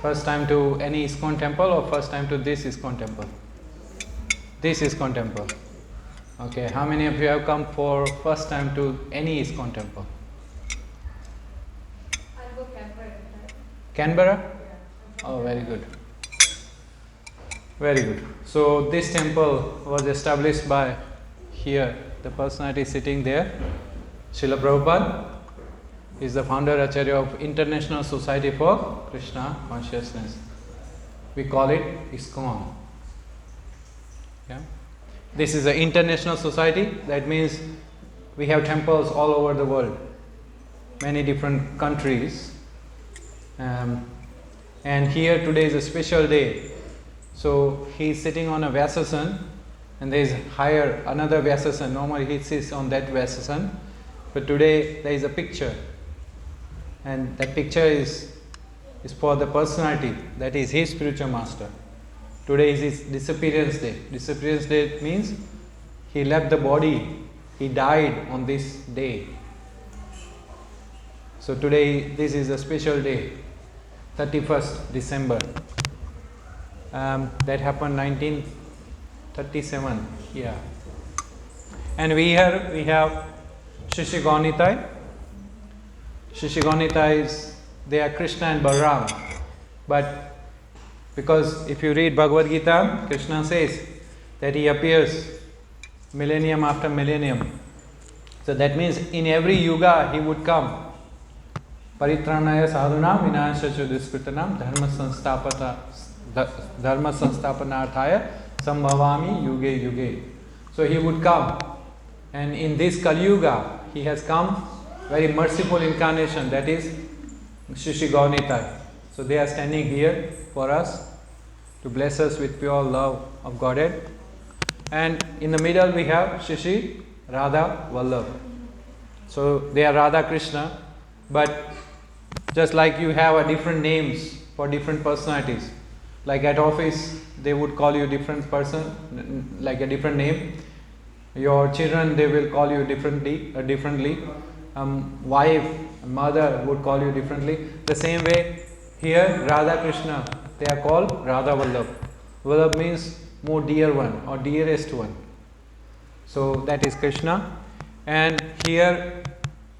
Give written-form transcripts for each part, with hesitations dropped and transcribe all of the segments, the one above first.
First time to any iskon temple or first time to this iskon temple? This iskon temple. Okay, how many of you have come for first time to any iskon temple? I'll go Canberra. Canberra? Yeah. Oh, very good. Very good. So this temple was established by here, the personality sitting there, Srila Prabhupada is the founder Acharya of International Society for Krishna Consciousness. We call it iskon. Yeah. This is an international society. That means we have temples all over the world, many different countries. And here today is a special day. So he is sitting on a Vyasasan, and there is higher another Vyasasan. Normally he sits on that Vyasasan, but today there is a picture, and that picture is for the personality, that is his spiritual master. Today is his disappearance day. Disappearance day means he left the body, he died on this day. So today this is a special day, 31st December. That happened 1937. Yeah. And we have Shishi Gaunitai. Shishi Gaunitai is, they are Krishna and Balaram. But because if you read Bhagavad Gita, Krishna says that he appears millennium after millennium. So that means in every yuga he would come. Paritranaya sadhunam vinayasya duskritanam dharma sanstapanarthaya sambhavami yuge yuge. So he would come, and in this Kali Yuga he has come very merciful incarnation, that is Shishi Gaunitai. So they are standing here for us to bless us with pure love of Godhead. And in the middle we have Shishi Radha Vallabh. So they are Radha Krishna, but just like you have a different names for different personalities. Like at office they would call you different person, like a different name. Your children, they will call you differently. Wife, mother would call you differently. The same way here, Radha Krishna, they are called Radha Vallabh. Vallabh means more dear one or dearest one. So that is Krishna. And here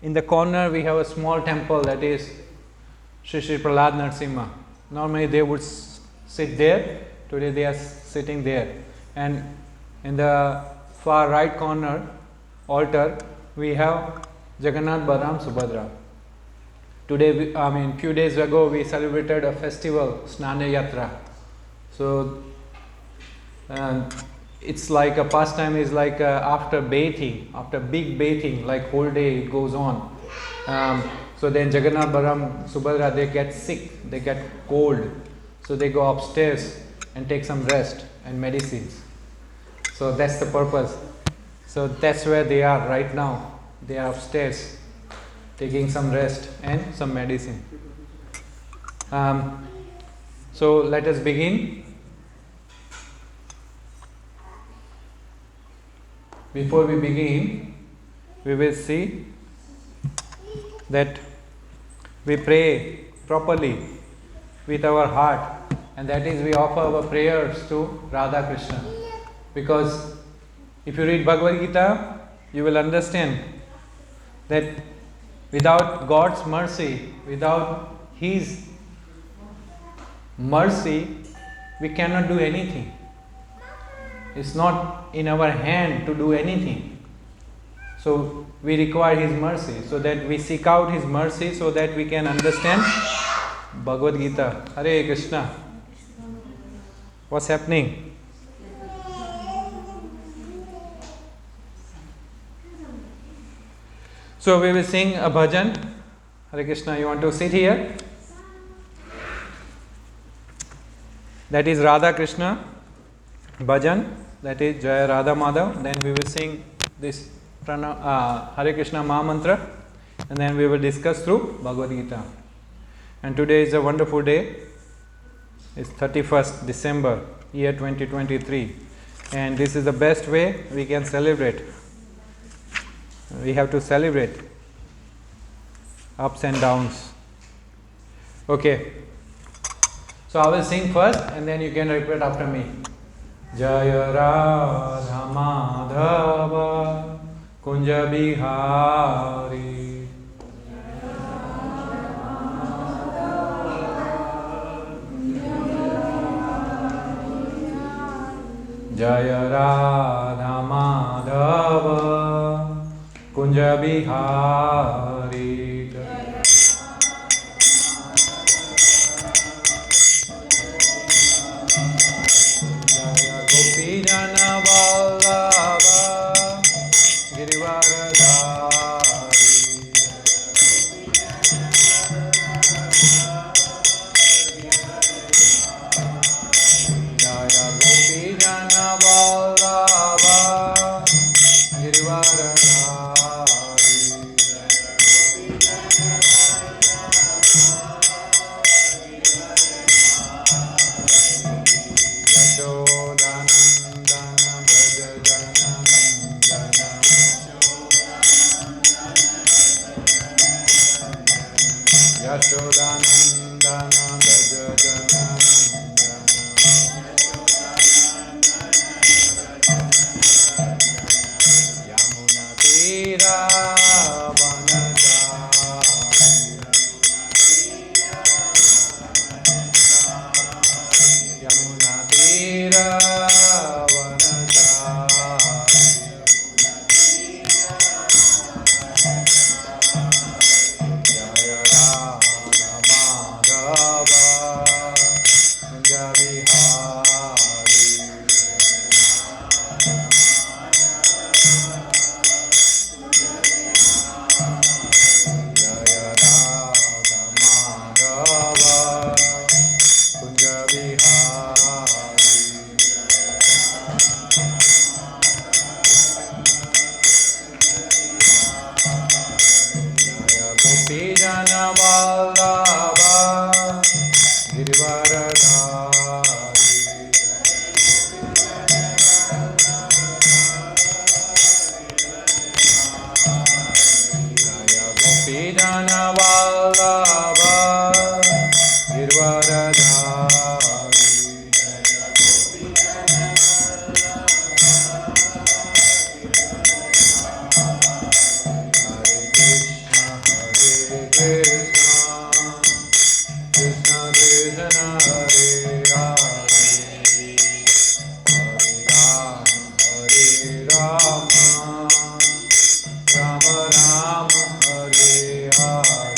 in the corner we have a small temple, that is Shri Shri Prahlad Narasimha. Normally they would sit there. Today they are sitting there. And in the far right corner altar we have Jagannath, Balaram, Subhadra. Today, few days ago we celebrated a festival, Snana Yatra. So it's like a pastime, is like after bathing, after big bathing, like whole day it goes on. So then Jagannath, Balaram, Subhadra, they get sick, they get cold. So they go upstairs and take some rest and medicines. So that's the purpose. So that's where they are right now. They are upstairs taking some rest and some medicine. So let us begin. Before we begin, we will see that we pray properly with our heart, and that is we offer our prayers to Radha Krishna. Because if you read Bhagavad Gita, you will understand that without God's mercy, without His mercy, we cannot do anything. It's not in our hand to do anything. So we require His mercy, so that we seek out His mercy, so that we can understand Bhagavad Gita. Hare Krishna. What's happening? So we will sing a bhajan. Hare Krishna, you want to sit here? That is Radha Krishna bhajan. That is Jaya Radha Madhav. Then we will sing this Hare Krishna Mahamantra, and then we will discuss through Bhagavad Gita. And today is a wonderful day. It's 31st December, year 2023. And this is the best way we can celebrate. We have to celebrate ups and downs. Okay. So I will sing first and then you can repeat after me. Jaya Radha Madhava Kunja Bihari. Jaya Radha Madhava Kunja Bihari. Jaya Gopi Jana Vallabha Girivaradhari. Jaya Gopi Jana Vallabha Girivaradhari. Yashodanandana Braja Jananandana. Yashodanandana Braja Jananandana. Yamuna Tira Vanachari. Yamuna Tira Vanachari. Jaya Radha Madhava Kunja Bihari. Jaya Radha Madhava Kunja Bihari. Jaya Gopi Jana Vallabha Girivaradhari. Jaya Gopi Jana Vallabha Girivaradhari. Hare Krishna, Krishna Krishna, Hare Hare, Hare Rama, Rama Rama, Hare Hare.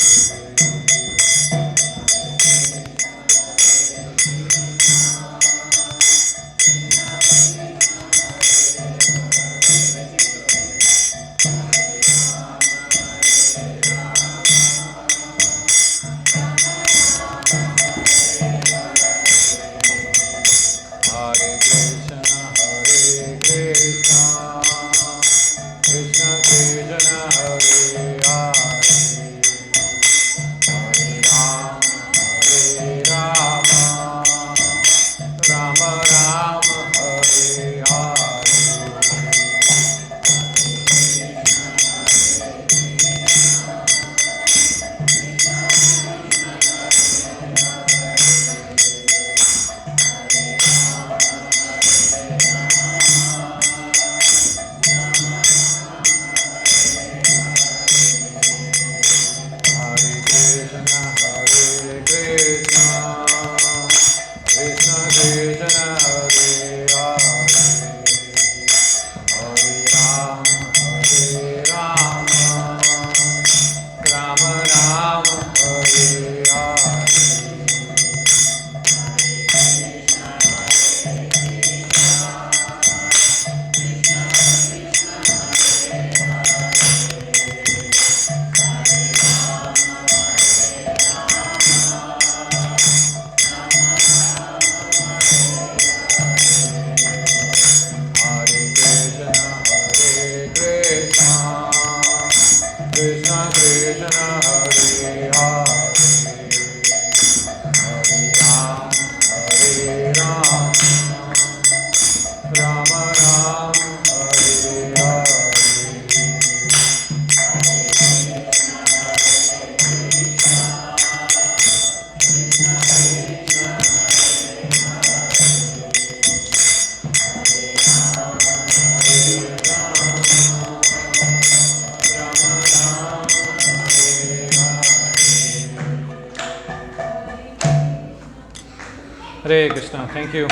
Hare Krishna, thank you.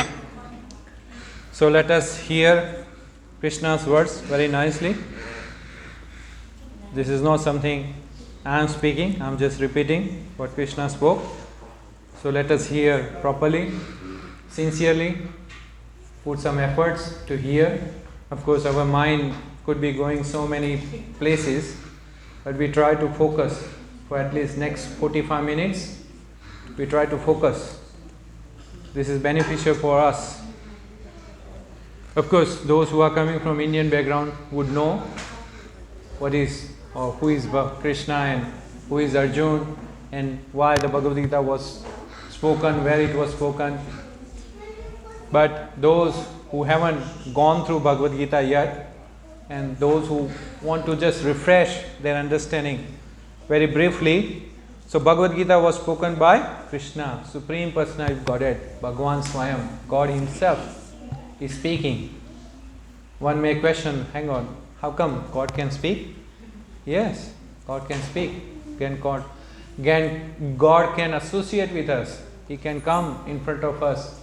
So let us hear Krishna's words very nicely. This is not something I am speaking, I am just repeating what Krishna spoke. So let us hear properly, sincerely, put some efforts to hear. Of course, our mind could be going so many places, but we try to focus for at least next 45 minutes. We try to focus. This is beneficial for us. Of course, those who are coming from Indian background would know what is or who is Krishna and who is Arjun and why the Bhagavad Gita was spoken, where it was spoken. But those who haven't gone through Bhagavad Gita yet, and those who want to just refresh their understanding very briefly. So Bhagavad Gita was spoken by Krishna, Supreme Personality of Godhead, Bhagwan Swayam, God Himself is speaking. One may question, hang on, how come God can speak? Yes, God can speak. God can associate with us. He can come in front of us.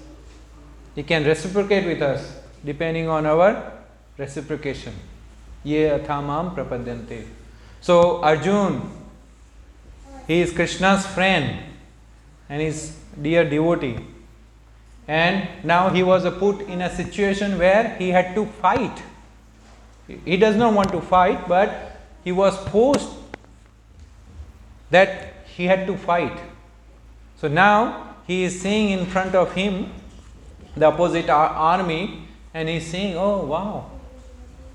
He can reciprocate with us depending on our reciprocation. Ye athamam prapadyante. So Arjun, he is Krishna's friend and his dear devotee. And now he was put in a situation where he had to fight. He does not want to fight, but he was forced that he had to fight. So now he is seeing in front of him the opposite army, and he is saying, oh wow,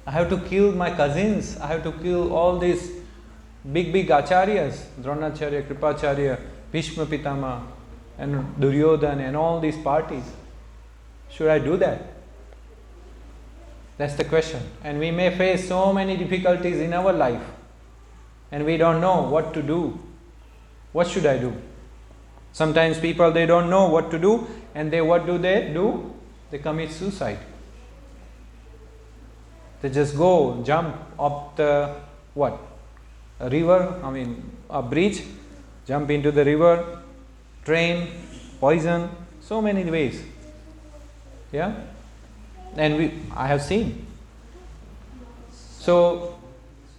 I have to kill my cousins, I have to kill all these big acharyas, Dronacharya, Kripacharya, Bhishma Pitama, and Duryodhan, and all these parties. Should I do that? That's the question. And we may face so many difficulties in our life, and we don't know what to do. What should I do? Sometimes people, they don't know what to do, and what do? They commit suicide. They just go, jump up the, a river, a bridge, jump into the river, train, poison, so many ways. Yeah? And I have seen. So,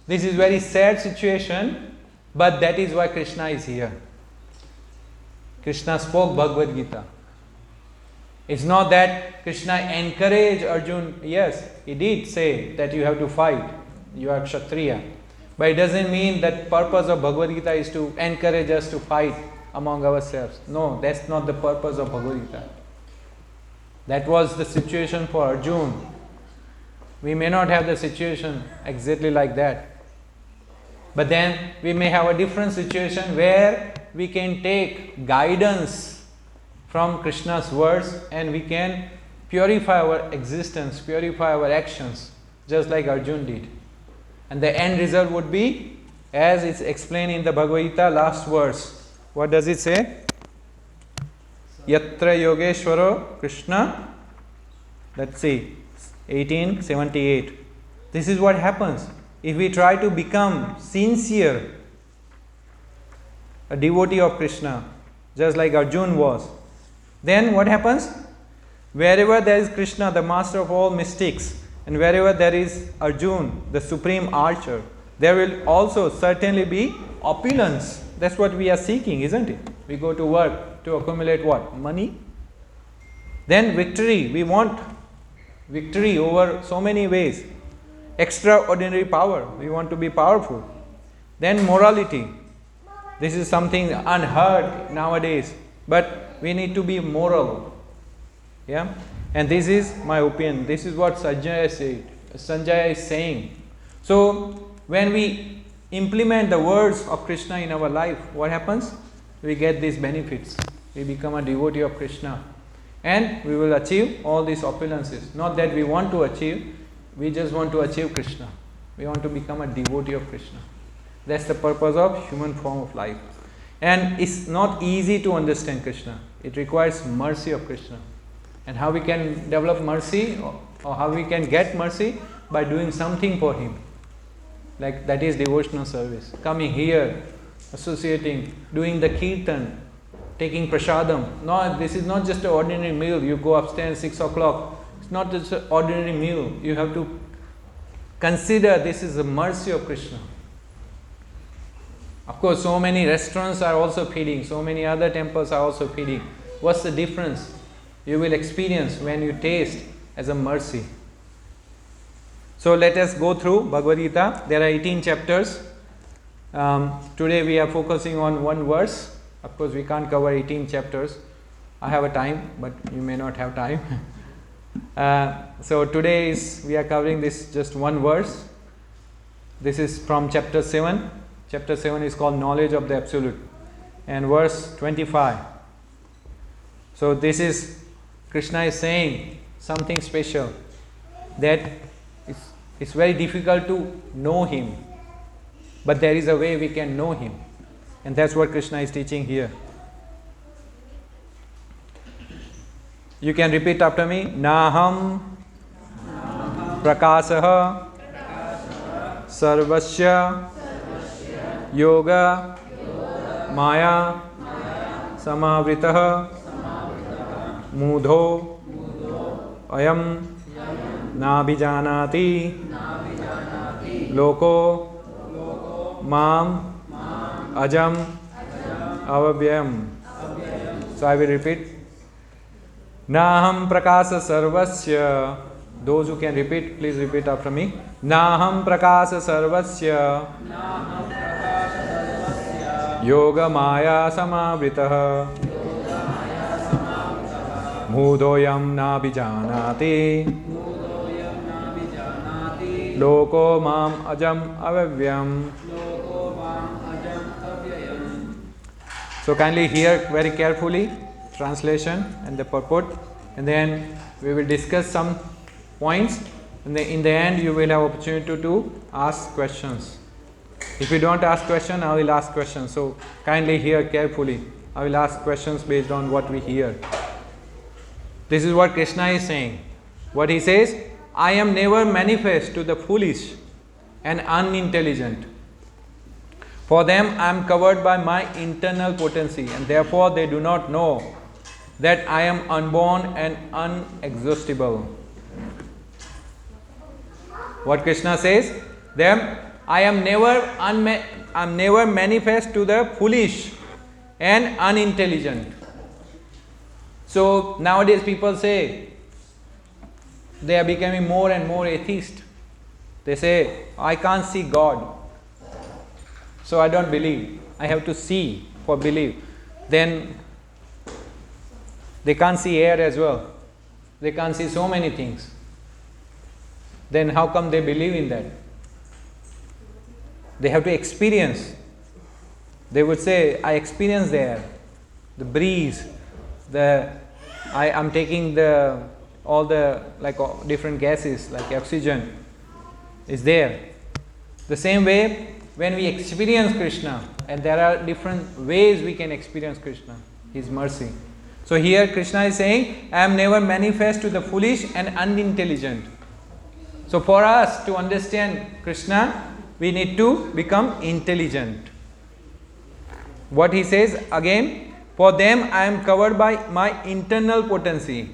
this is very sad situation, but that is why Krishna is here. Krishna spoke Bhagavad Gita. It's not that Krishna encouraged Arjun. Yes, he did say that you have to fight. You are Kshatriya. But it doesn't mean that purpose of Bhagavad Gita is to encourage us to fight among ourselves. No, that's not the purpose of Bhagavad Gita. That was the situation for Arjun. We may not have the situation exactly like that. But then we may have a different situation where we can take guidance from Krishna's words and we can purify our existence, purify our actions, just like Arjun did. And the end result would be, as it's explained in the Bhagavad Gita, last verse. What does it say? Yatra Yogeshwaro Krishna, let's see, 1878. This is what happens. If we try to become sincere, a devotee of Krishna, just like Arjun was, then what happens? Wherever there is Krishna, the master of all mystics, and wherever there is Arjun, the supreme archer, there will also certainly be opulence. That's what we are seeking, isn't it? We go to work to accumulate what? Money. Then victory. We want victory over so many ways. Extraordinary power. We want to be powerful. Then morality. This is something unheard nowadays. But we need to be moral. Yeah? And this is my opinion. This is what Sanjaya is saying. So, when we implement the words of Krishna in our life, what happens? We get these benefits. We become a devotee of Krishna. And we will achieve all these opulences. Not that we want to achieve, we just want to achieve Krishna. We want to become a devotee of Krishna. That's the purpose of human form of life. And it's not easy to understand Krishna. It requires mercy of Krishna. And how we can develop mercy, or how we can get mercy? By doing something for Him. Like that is devotional service. Coming here, associating, doing the Kirtan, taking prasadam. No, this is not just an ordinary meal. You go upstairs 6 o'clock. It's not just an ordinary meal. You have to consider this is the mercy of Krishna. Of course, so many restaurants are also feeding. So many other temples are also feeding. What's the difference? You will experience when you taste as a mercy. So let us go through Bhagavad Gita. There are 18 chapters. Today we are focusing on one verse. Of course, we can't cover 18 chapters. I have a time, but you may not have time. So today we are covering this just one verse. This is from chapter 7. Chapter 7 is called Knowledge of the Absolute. And verse 25. So this is, Krishna is saying something special. That it's very difficult to know Him. But there is a way we can know Him. And that's what Krishna is teaching here. You can repeat after me. Naham prakasah sarvasya yoga maya samavritah mudho ayam nabhijanati loko mam ajam avavyam. So I will repeat. Naham prakasa sarvasya. Those who can repeat, please repeat after me. Naham prakasa sarvasya yoga maya samavritah mudhoyam nabhijanati loko mam ajam avavyam. So kindly hear very carefully translation and the purport, and then we will discuss some points, and then in the end you will have opportunity to ask questions. If you don't ask question, I will ask questions. So kindly hear carefully. I will ask questions based on what we hear. This is what Krishna is saying. What he says, I am never manifest to the foolish and unintelligent. For them I am covered by my internal potency, and therefore they do not know that I am unborn and unexhaustible. What Krishna says, them I am never manifest to the foolish and unintelligent. So nowadays people say they are becoming more and more atheist. They say, I can't see God, so I don't believe. I have to see for belief. Then they can't see air as well. They can't see so many things. Then how come they believe in that? They have to experience. They would say, I experience the air, the breeze, I am taking all the different gases like oxygen is there. The same way when we experience Krishna, and there are different ways we can experience Krishna, His mercy. So here Krishna is saying, I am never manifest to the foolish and unintelligent. So for us to understand Krishna, we need to become intelligent. What he says again, for them I am covered by my internal potency.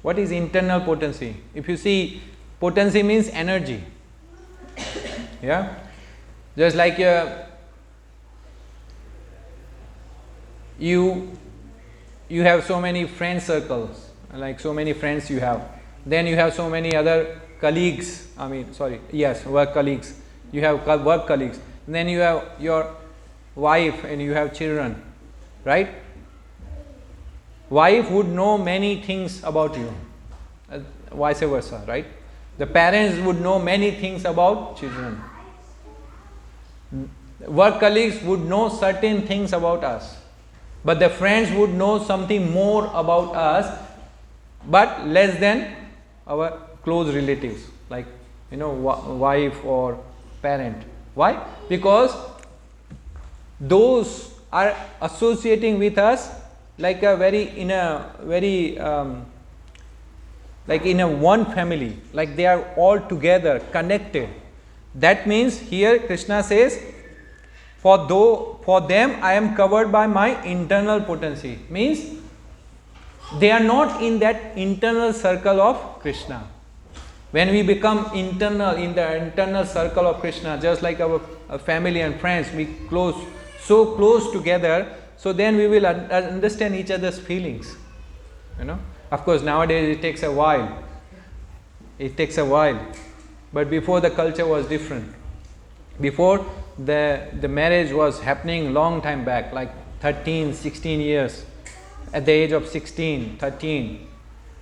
What is internal potency? If you see, potency means energy. Yeah? Just like you have so many friend circles, like so many friends you have. Then you have so many other colleagues, work colleagues. You have work colleagues. And then you have your wife and you have children, right? Wife would know many things about you, vice versa, right? The parents would know many things about children. Work colleagues would know certain things about us. But the friends would know something more about us, but less than our close relatives, like wife or parent. Why? Because those are associating with us like in a one family, like they are all together connected. That means here Krishna says, For them I am covered by my internal potency. Means they are not in that internal circle of Krishna. When we become in the internal circle of Krishna, just like our family and friends, we so close together, so then we will understand each other's feelings. Of course, nowadays it takes a while. But before, the culture was different. Before, the marriage was happening long time back, like 13, 16 years. At the age of 16, 13.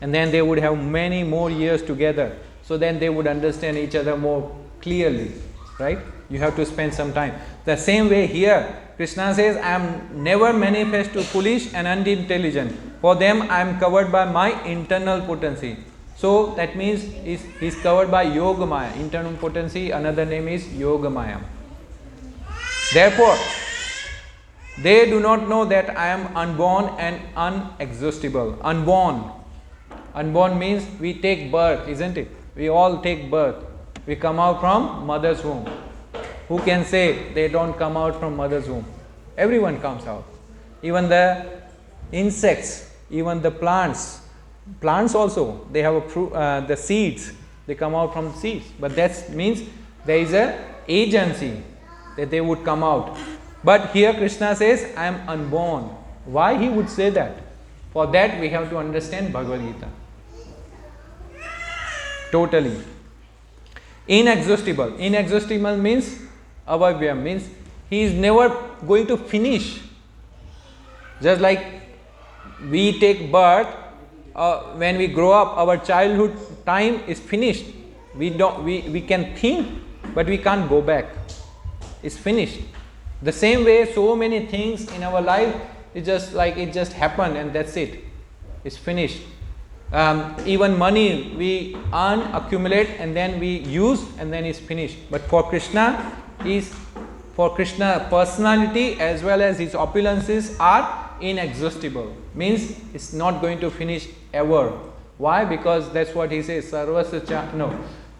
And then they would have many more years together. So then they would understand each other more clearly. Right? You have to spend some time. The same way here, Krishna says, I am never manifest to foolish and unintelligent. For them, I am covered by my internal potency. So that means he is covered by Yogamaya. Internal potency, another name is Yogamaya. Therefore, they do not know that I am unborn and unexhaustible. Unborn. Unborn means we take birth, isn't it? We all take birth. We come out from mother's womb. Who can say they don't come out from mother's womb? Everyone comes out. Even the insects, even the plants. Plants also, they have the seeds. They come out from seeds. But that means there is an agency that they would come out. But here Krishna says, I am unborn. Why he would say that? For that we have to understand Bhagavad Gita. Totally. Inexhaustible. Inexhaustible means avavyam, means he is never going to finish. Just like we take birth, when we grow up, our childhood time is finished. We can think, but we can't go back. It's finished. The same way, so many things in our life, it's just like it just happened and that's it. It's finished. Even money we earn, accumulate, and then we use, and then it's finished. But for Krishna, personality as well as his opulences are inexhaustible. Means it's not going to finish ever. Why? Because that's what he says.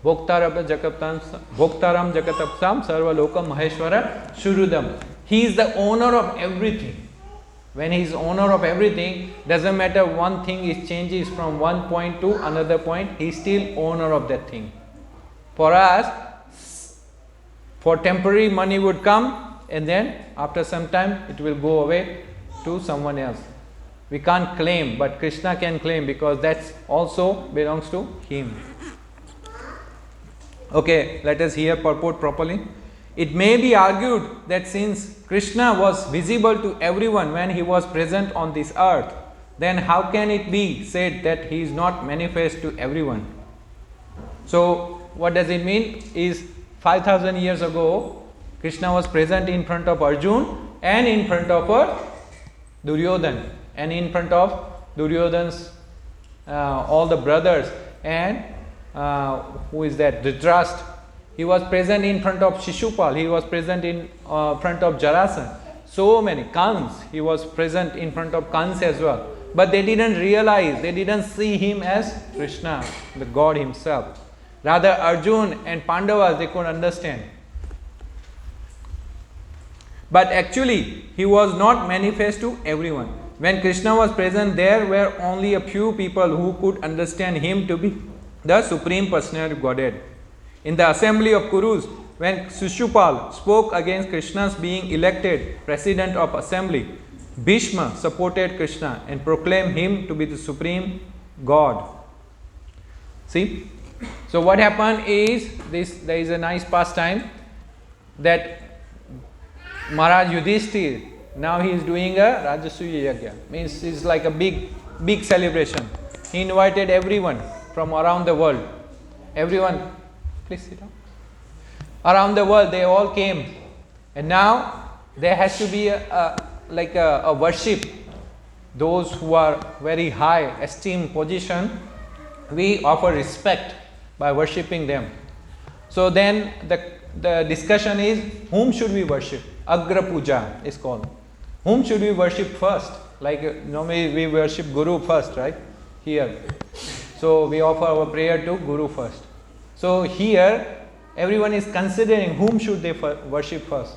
Bhoktaram jakatapsam sarva lokam maheshwara shurudam. He is the owner of everything. When he is owner of everything, doesn't matter one thing is changes from one point to another point, he is still owner of that thing. For us, for temporary money would come and then after some time it will go away to someone else. We can't claim, but Krishna can claim because that also belongs to him. Okay, let us hear purport properly. It may be argued that since Krishna was visible to everyone when he was present on this earth, then how can it be said that he is not manifest to everyone? So, what does it mean? Is 5000 years ago, Krishna was present in front of Arjun and in front of Duryodhan, and in front of Duryodhan's all the brothers, and who is that? Dhritarashtra. He was present in front of Shishupal. He was present in front of Jarasandha. So many. Kans. He was present in front of Kans as well. But they didn't realize, they didn't see him as Krishna, the God himself. Rather, Arjun and Pandavas, they could understand. But actually, he was not manifest to everyone. When Krishna was present, there were only a few people who could understand him to be the Supreme Personality of Godhead. In the assembly of Kurus, when Shishupal spoke against Krishna's being elected president of assembly, Bhishma supported Krishna and proclaimed him to be the supreme God. See? So what happened is, there is a nice pastime that Maharaj Yudhishthir, now he is doing a Rajasuya Yajna. Means it's like a big celebration. He invited everyone from around the world. Everyone, please sit down. Around the world, they all came. And now, there has to be a worship. Those who are very high esteemed position, we offer respect by worshipping them. So then, the discussion is, whom should we worship? Agra Puja is called. Whom should we worship first? Like normally we worship Guru first, right? Here. So we offer our prayer to Guru first. So here, everyone is considering whom should they worship first.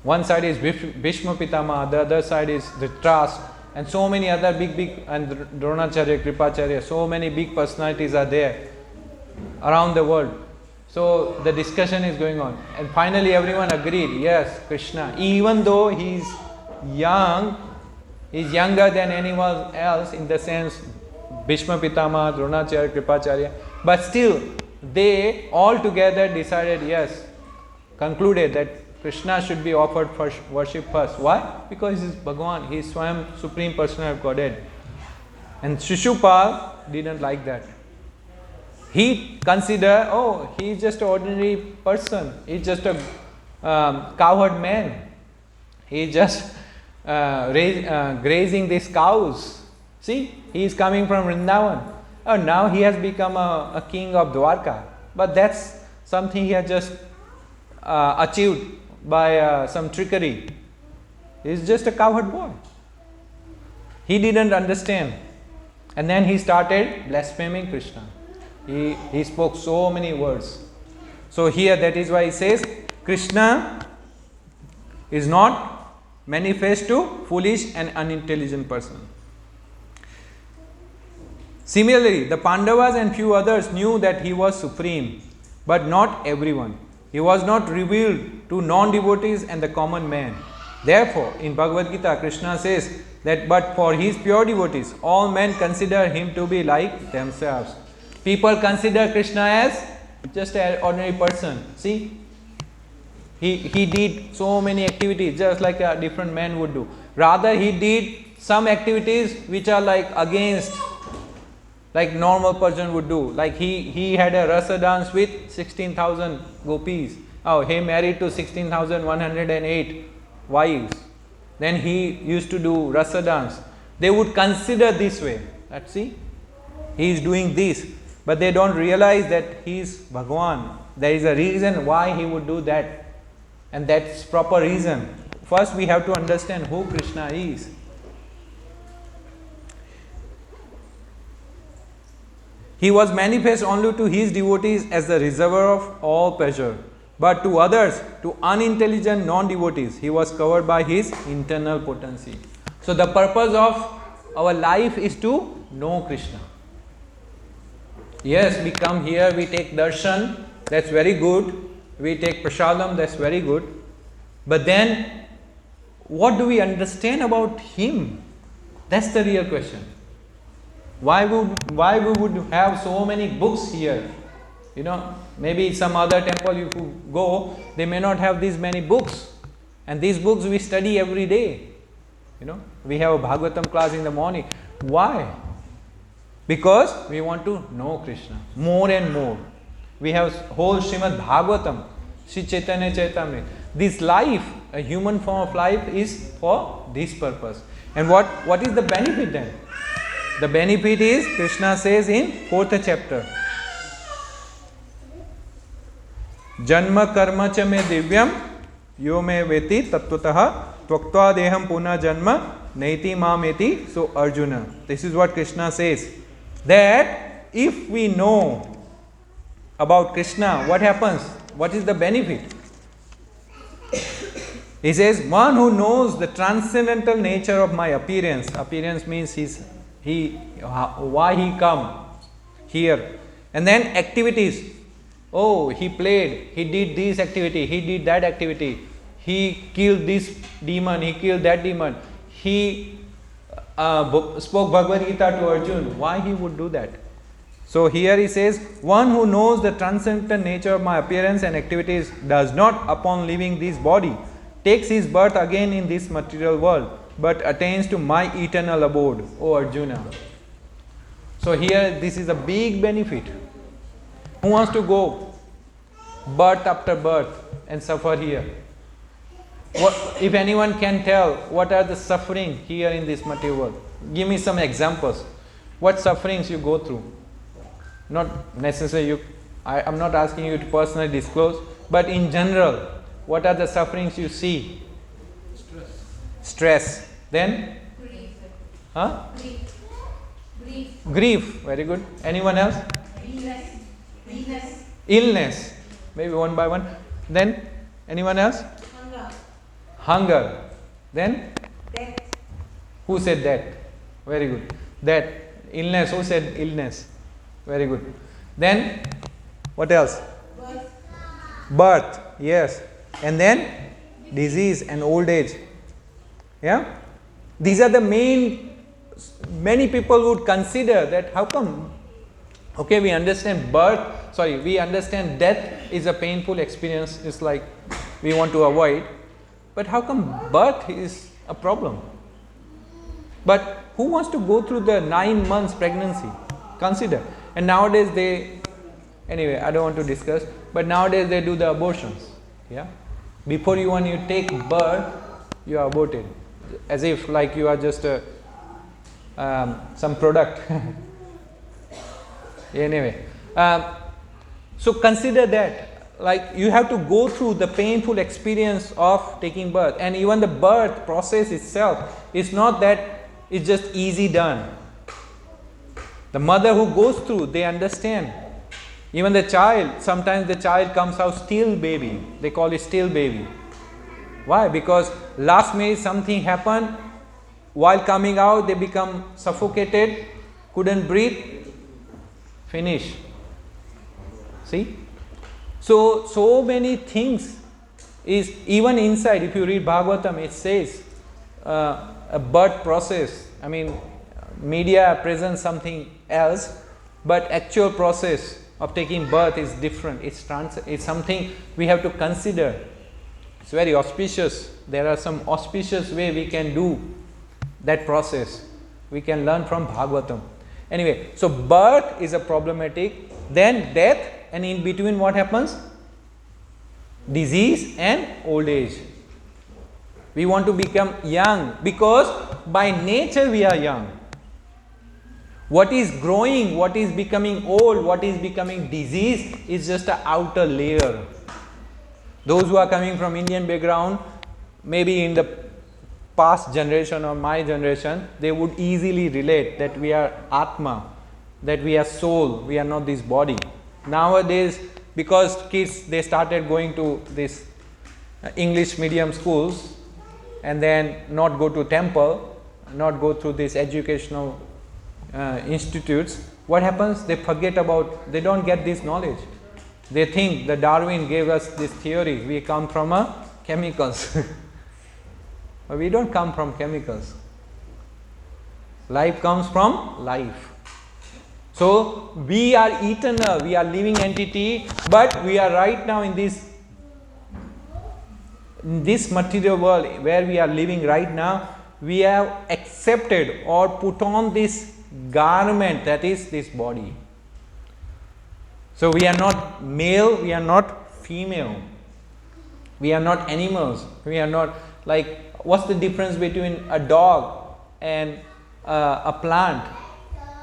One side is Bhishma Pitama, the other side is Dhritarashtra, and so many other big, and Dronacharya, Kripacharya, so many big personalities are there around the world. So the discussion is going on, and finally everyone agreed, yes, Krishna, even though he's young, he's younger than anyone else in the sense Bhishma Pitama, Dronacharya, Kripacharya, but still they all together decided, yes, concluded that Krishna should be offered for worship first. Why? Because he is Bhagavan, he is Swayam, Supreme Personality of Godhead. And Shishupal didn't like that. He considered, oh, he is just an ordinary person. He is just a cowherd man. He is just grazing these cows. See, he is coming from Vrindavan. Oh, now he has become a king of Dwarka. But that's something he has just achieved by some trickery. He is just a cowherd boy. He didn't understand. And then he started blaspheming Krishna. He spoke so many words. So here, that is why he says, Krishna is not manifest to foolish and unintelligent person. Similarly, the Pandavas and few others knew that he was supreme, but not everyone. He was not revealed to non-devotees and the common man. Therefore, in Bhagavad Gita, Krishna says that but for his pure devotees, all men consider him to be like themselves. People consider Krishna as just an ordinary person. See, he did so many activities just like a different man would do. Rather, he did some activities which are like against, like normal person would do. Like he had a rasa dance with 16,000 gopis. Oh, he married to 16,108 wives. Then he used to do rasa dance. They would consider this way. Let's see, he is doing this. But they don't realize that he is Bhagavan. There is a reason why he would do that. And that's proper reason. First we have to understand who Krishna is. He was manifest only to his devotees as the reservoir of all pleasure. But to others, to unintelligent non-devotees, he was covered by his internal potency. So the purpose of our life is to know Krishna. Yes, we come here, we take darshan, that's very good. We take prasadam, that's very good. But then, what do we understand about him? That's the real question. Why we would have so many books here? You know, maybe some other temple if you go, they may not have these many books. And these books we study every day. You know, we have a Bhagavatam class in the morning. Why? Because we want to know Krishna more and more. We have whole Srimad Bhagavatam, Sri Chaitanya Charitamrita. This life, a human form of life, is for this purpose. And what is the benefit then? The benefit is, Krishna says in 4th chapter, Janma karma cha me divyam yo me veti tattvataha tvaktva deham puna janma naiti mameti. So Arjuna, this is what Krishna says, that if we know about Krishna, what happens? What is the benefit? He says, one who knows the transcendental nature of my appearance. Appearance means why he come here. And then activities. Oh, he played, he did this activity, he did that activity. He killed this demon, he killed that demon. He spoke Bhagavad Gita to Arjuna. Why he would do that? So here he says, one who knows the transcendental nature of my appearance and activities does not, upon leaving this body, takes his birth again in this material world, but attains to my eternal abode, O Arjuna. So here this is a big benefit. Who wants to go birth after birth and suffer here? What, if anyone can tell, what are the suffering here in this material world? Give me some examples. What sufferings you go through? Not necessarily I am not asking you to personally disclose, but in general, what are the sufferings you see? Stress. Then? Grief. Huh? Grief. Grief. Very good. Anyone else? Illness. Illness. Maybe one by one. Then? Anyone else? Hunger. Hunger. Then? Death. Who said that? Very good. That. Illness. Who said illness? Very good. Then, what else? Birth. Birth. Yes. And then, disease and old age. Yeah? These are the main, many people would consider that how come, okay, we understand we understand death is a painful experience, it's like we want to avoid, but how come birth is a problem? But who wants to go through the 9 months pregnancy? Consider. And nowadays anyway, I don't want to discuss, but nowadays they do the abortions. Yeah? Before when you take birth, you are aborted. As if like you are just some product. Anyway. So consider that. Like you have to go through the painful experience of taking birth. And even the birth process itself is not that it's just easy done. The mother who goes through, they understand. Even the child, sometimes the child comes out still baby. They call it still baby. Why? Because last minute something happened. While coming out, they become suffocated, couldn't breathe, finish. See? So many things is even inside. If you read Bhagavatam, it says a birth process. I mean, media presents something else, but actual process of taking birth is different. It's something we have to consider. It's very auspicious. There are some auspicious way we can do that process. We can learn from Bhagavatam. Anyway, so birth is a problematic, then death, and in between what happens? Disease and old age. We want to become young because by nature we are young. What is growing, what is becoming old, what is becoming disease is just an outer layer. Those who are coming from Indian background, maybe in the past generation or my generation, they would easily relate that we are Atma, that we are soul, we are not this body. Nowadays, because kids, they started going to this English medium schools and then not go to temple, not go through these educational institutes, what happens? They forget about, they don't get this knowledge. They think that Darwin gave us this theory, we come from chemicals. But we don't come from chemicals. Life comes from life. So we are eternal, we are living entity, but we are right now in this material world where we are living right now, we have accepted or put on this garment that is this body. So we are not male, we are not female, we are not animals, we are not like, what's the difference between a dog and a plant?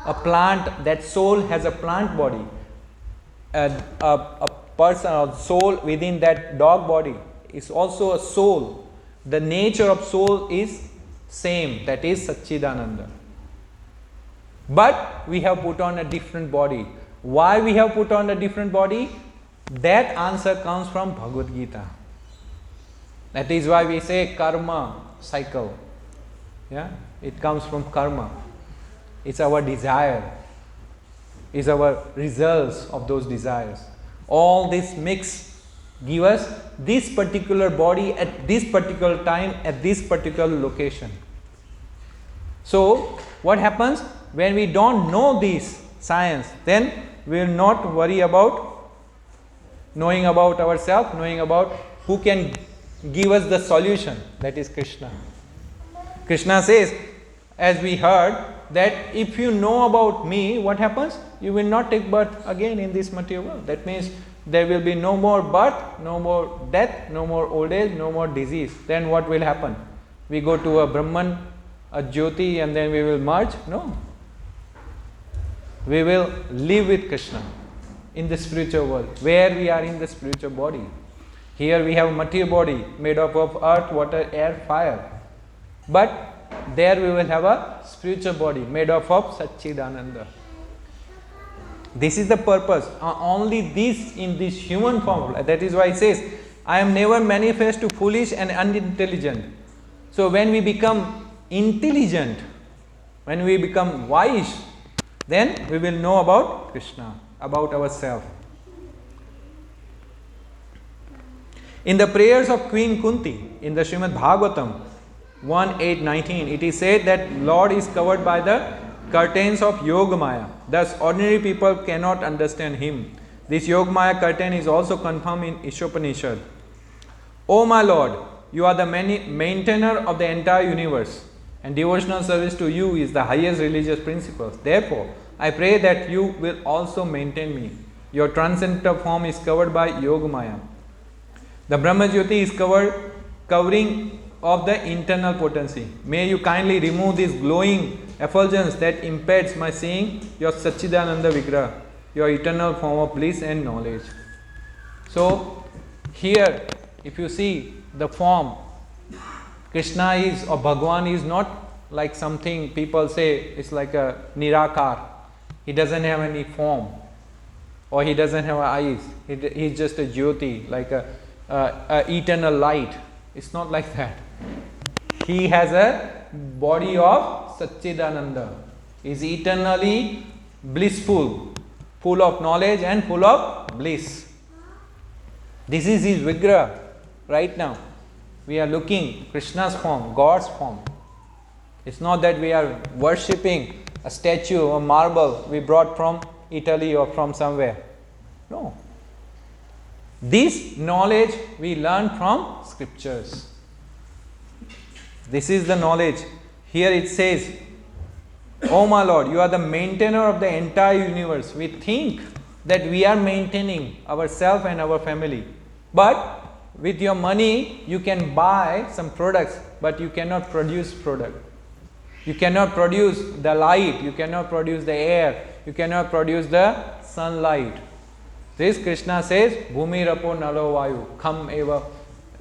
A plant, that soul has a plant body. A person or soul within that dog body is also a soul. The nature of soul is same, that is Satchidananda. But we have put on a different body. Why we have put on a different body? That answer comes from Bhagavad Gita. That is why we say karma cycle. Yeah, it comes from karma. It's our desire. It's our results of those desires. All this mix give us this particular body at this particular time at this particular location. So what happens when we don't know this science? Then we will not worry about knowing about ourselves, knowing about who can give us the solution, that is Krishna. Krishna says, as we heard, that if you know about me, what happens? You will not take birth again in this material world. That means there will be no more birth, no more death, no more old age, no more disease. Then what will happen? We go to a Brahman, a Jyoti, and then we will merge? No. We will live with Krishna in the spiritual world, where we are in the spiritual body. Here we have a material body made up of earth, water, air, fire. But there we will have a spiritual body made up of Satchidananda. This is the purpose. Only this in this human form. That is why it says, I am never manifest to foolish and unintelligent. So when we become intelligent, when we become wise, then we will know about Krishna, about ourselves. In the prayers of Queen Kunti, in the Srimad Bhagavatam 1:8-19, it is said that Lord is covered by the curtains of Yogamaya. Thus, ordinary people cannot understand Him. This Yogamaya curtain is also confirmed in Ishopanishad. O my Lord, you are the maintainer of the entire universe, and devotional service to you is the highest religious principle. Therefore, I pray that you will also maintain me. Your transcendental form is covered by Yogamaya. The Brahma Jyoti is covering of the internal potency. May you kindly remove this glowing effulgence that impedes my seeing your Satchidananda Vigraha, your eternal form of bliss and knowledge. So, here, if you see the form, Krishna is or Bhagwan is not like something people say it's like a Nirakar. He doesn't have any form, or he doesn't have eyes. He's just a Jyoti, like a eternal light. It's not like that. He has a body of Satchidananda. He is eternally blissful, full of knowledge and full of bliss. This is his Vigraha. Right now, we are looking Krishna's form, God's form. It's not that we are worshipping a statue or marble we brought from Italy or from somewhere. No. This knowledge we learn from scriptures. This is the knowledge. Here it says, O my Lord, you are the maintainer of the entire universe. We think that we are maintaining ourselves and our family. But with your money, you can buy some products, but you cannot produce product. You cannot produce the light, you cannot produce the air, you cannot produce the sunlight. This Krishna says, Bhumi Rapo Nalo Vayu, Kham Eva,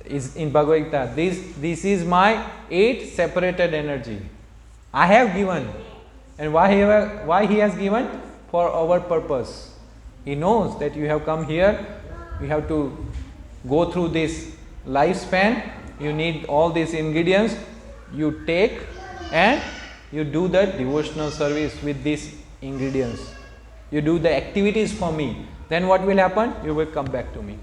is in Bhagavad Gita. This is my 8 separated energy. I have given. And why he has given? For our purpose. He knows that you have come here, you have to go through this lifespan, you need all these ingredients, you take and you do the devotional service with these ingredients. You do the activities for me. Then what will happen? You will come back to me.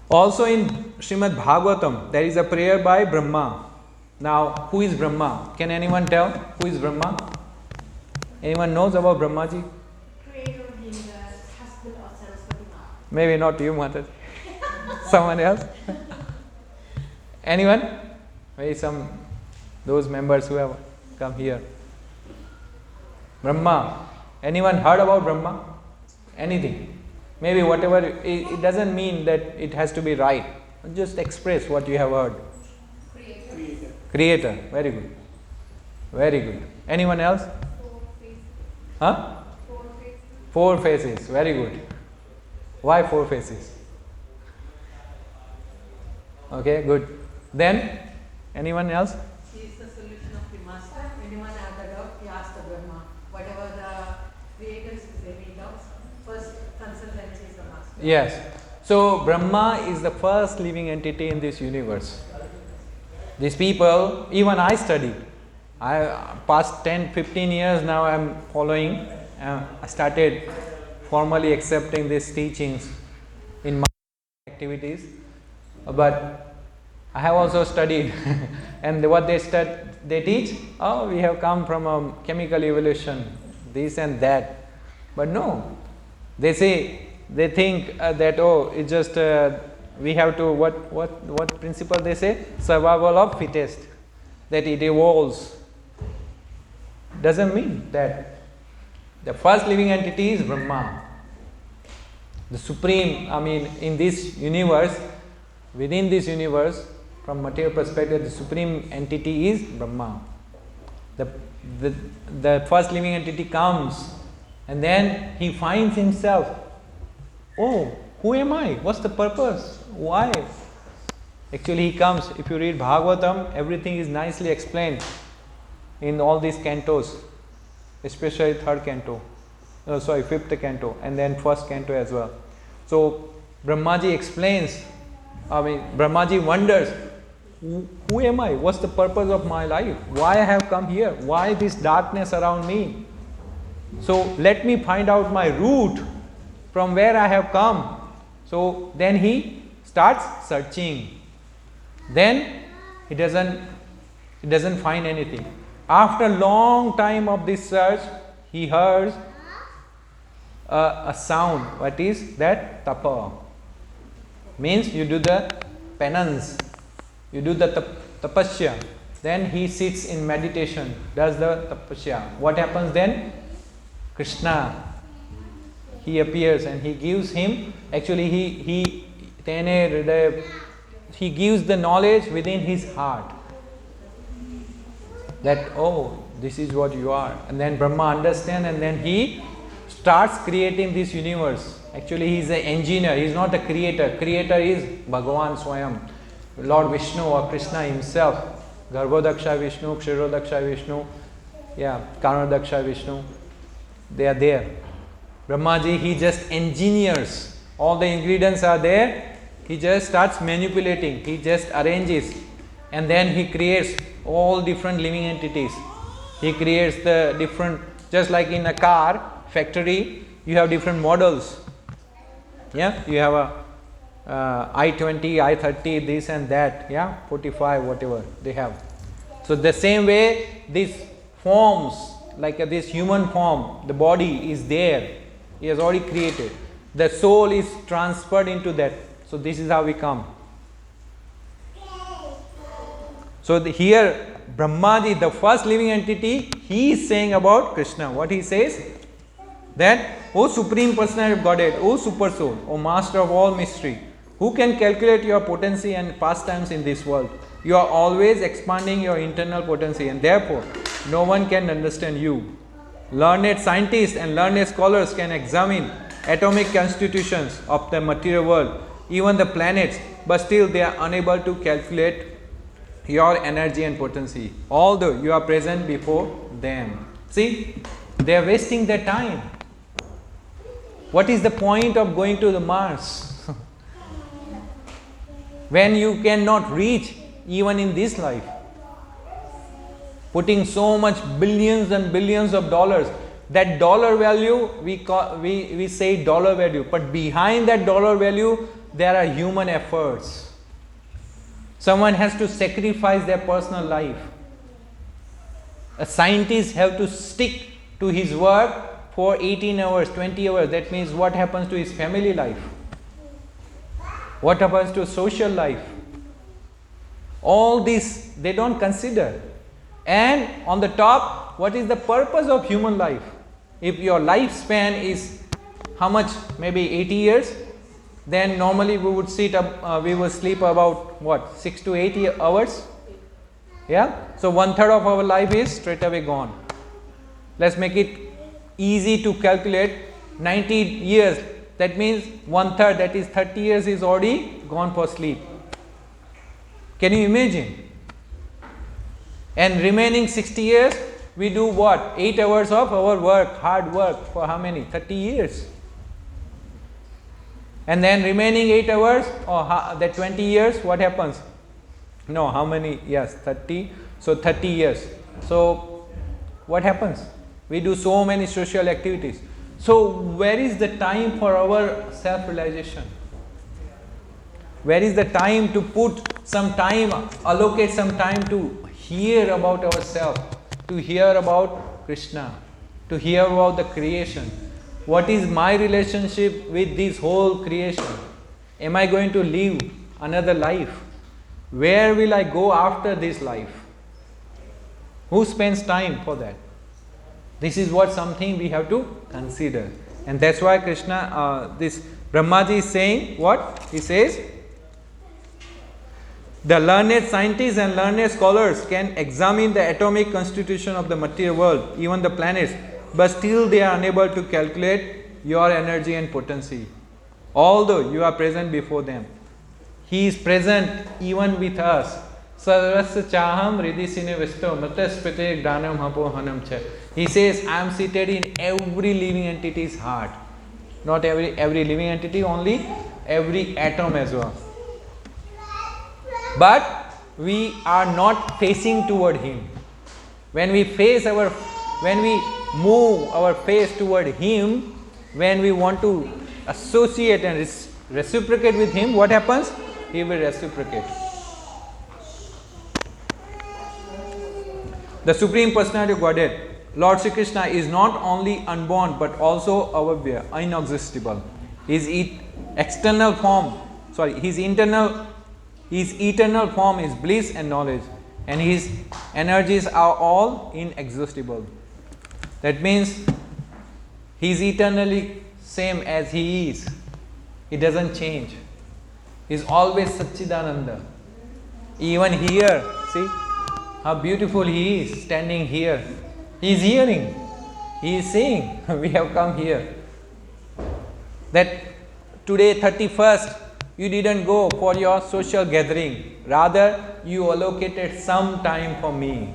Also in Srimad Bhagavatam, there is a prayer by Brahma. Now, who is Brahma? Can anyone tell who is Brahma? Anyone knows about Brahmaji? Creator being the husband of Saraswati Mata. Maybe not you, Mataji. Someone else? Anyone? Maybe those members who have come here. Brahma. Anyone heard about Brahma? Anything? Maybe whatever. It doesn't mean that it has to be right. Just express what you have heard. Creator. Very good. Very good. Anyone else? 4 faces. Huh? 4 faces. 4 faces. Very good. Why 4 faces? Okay, good. Then, anyone else? She is the solution of the master. Anyone have the doubt, he asks the Brahma. Whatever the creators they meet out, first consultancy is the master. Yes. So, Brahma is the first living entity in this universe. These people, even I studied. Past 10-15 years now I am following. I started formally accepting these teachings in my activities. But I have also studied and what they teach, we have come from a chemical evolution, this and that. But no, they think that it's just we have to, what principle they say? Survival of fittest, that it evolves. Doesn't mean that. The first living entity is Brahma. The supreme, in this universe, within this universe, from material perspective, the supreme entity is Brahma. The first living entity comes and then he finds himself, oh, who am I? What's the purpose? Why? Actually he comes, if you read Bhagavatam, everything is nicely explained in all these cantos. especially third canto, fifth canto, and then first canto as well. So Brahmaji explains, Brahmaji wonders, who am I? What's the purpose of my life? Why I have come here? Why this darkness around me? So let me find out my root from where I have come. So then he starts searching. Then he doesn't find anything. After a long time of this search, he hears a sound. What is that? Tapa. Means you do the penance. You do the tapasya. Then he sits in meditation, does the tapasya. What happens then? Krishna, he appears and he gives him, actually he gives the knowledge within his heart. That, oh, this is what you are. And then Brahma understands, and then he starts creating this universe. Actually he is an engineer, he is not the creator. Creator is Bhagavan Swayam, Lord Vishnu or Krishna himself. Garbhodaksha Vishnu, Kshirodaksha Vishnu, Karnodaksha Vishnu. They are there. Brahmaji, he just engineers. All the ingredients are there. He just starts manipulating. He just arranges. And then he creates all different living entities. He creates the different, just like in a car factory, you have different models. Yeah, you have a I-20, I-30, this and that. Yeah, 45, whatever they have. So the same way, these forms, like this human form, the body is there. He has already created. The soul is transferred into that. So this is how we come. So here, Brahmaji, the first living entity, he is saying about Krishna. What he says? That, O Supreme Personality of Godhead, O Super Soul, O Master of all mystery, who can calculate your potency and pastimes in this world? You are always expanding your internal potency, and therefore no one can understand you. Learned scientists and learned scholars can examine atomic constitutions of the material world, even the planets, but still they are unable to calculate your energy and potency, although you are present before them. See, they are wasting their time. What is the point of going to the Mars when you cannot reach even in this life? Putting so much billions and billions of dollars. That dollar value, we say dollar value, but behind that dollar value, there are human efforts. Someone has to sacrifice their personal life. A scientist have to stick to his work for 18 hours, 20 hours. That means what happens to his family life? What happens to social life? All this they don't consider. And on the top, what is the purpose of human life? If your lifespan is how much? Maybe 80 years, then normally we would sleep about what? 6 to 8 hours. Yeah? So 1/3 of our life is straight away gone. Let's make it easy to calculate. 90 years, that means 1/3, that is 30 years is already gone for sleep. Can you imagine? And remaining 60 years, we do what? 8 hours of our work, hard work, for how many? 30 years. And then remaining 8 hours, or that 20 years, what happens? No, how many? Yes, 30. So 30 years. So what happens? We do so many social activities. So where is the time for our self-realization? Where is the time to put some time, allocate some time to hear about ourselves, to hear about Krishna, to hear about the creation? What is my relationship with this whole creation? Am I going to live another life? Where will I go after this life? Who spends time for that? This is what something we have to consider. And that's why Krishna, this Brahmaji is saying what? He says, the learned scientists and learned scholars can examine the atomic constitution of the material world, even the planets, but still they are unable to calculate your energy and potency, although you are present before them. He is present even with us. Sarvasya chaham ridisine visto mrtaspite gdanam hapohanam cha. He says, I am seated in every living entity's heart. Not every living entity, only every atom as well. But we are not facing toward him. When we move our face toward him, when we want to associate and reciprocate with him, what happens? He will reciprocate. The Supreme Personality of Godhead, Lord Sri Krishna, is not only unborn but also avavya, inexhaustible. His eternal form is bliss and knowledge, and his energies are all inexhaustible. That means he is eternally same as he is. He doesn't change. He is always Satchidananda. Even here, see how beautiful he is standing here. He is hearing. He is saying, we have come here. That today 31st, you didn't go for your social gathering. Rather, you allocated some time for me.